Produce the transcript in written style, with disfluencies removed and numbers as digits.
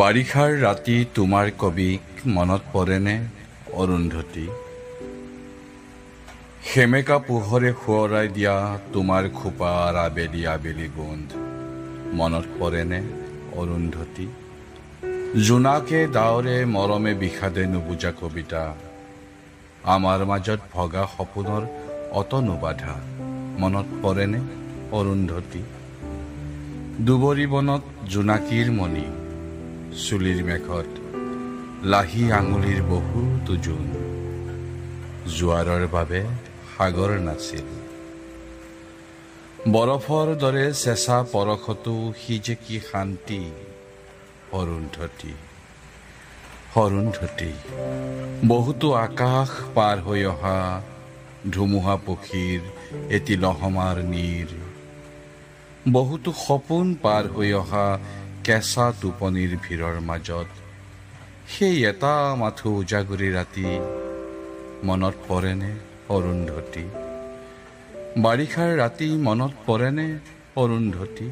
বাৰিষাৰ ৰাতি তোমাৰ কবিক মনত পৰেনে অৰুন্ধতী? সেমেকা পোহৰে সোঁৱৰাই দিয়া তোমাৰ খোপাৰ আবেলি আবেলি গোন্ধ মনত পৰেনে অৰুন্ধতী? জোনাকে ডাৱৰে মৰমে বিষাদে নুবুজা কবিতা, আমাৰ মাজত ভগা সপোনৰ অতনো বাধা মনত পৰেনে অৰুন্ধতী? দুবৰি বনত জোনাকীৰ মণি, চুলিৰ মেঘত লাহি আঙুলিৰ বহুতো জোন, জোৱাৰৰ বাবে সাগৰ নাছিল। বৰফৰ দৰে চেঁচা পৰশতো সি যে কি শান্তি অৰুন্ধতী। অৰুন্ধতী, বহুতো আকাশ পাৰ হৈ অহা ধুমুহা পক্ষীৰ এটি লহমাৰ নীৰ, বহুতো সপোন পাৰ হৈ অহা কেঁচা টোপনিৰ ভিৰৰ মাজত সেই এটা মাথো উজাগৰি ৰাতি মনত পৰেনে অৰুন্ধতী? বাৰিষাৰ ৰাতি মনত পৰেনে অৰুন্ধতী?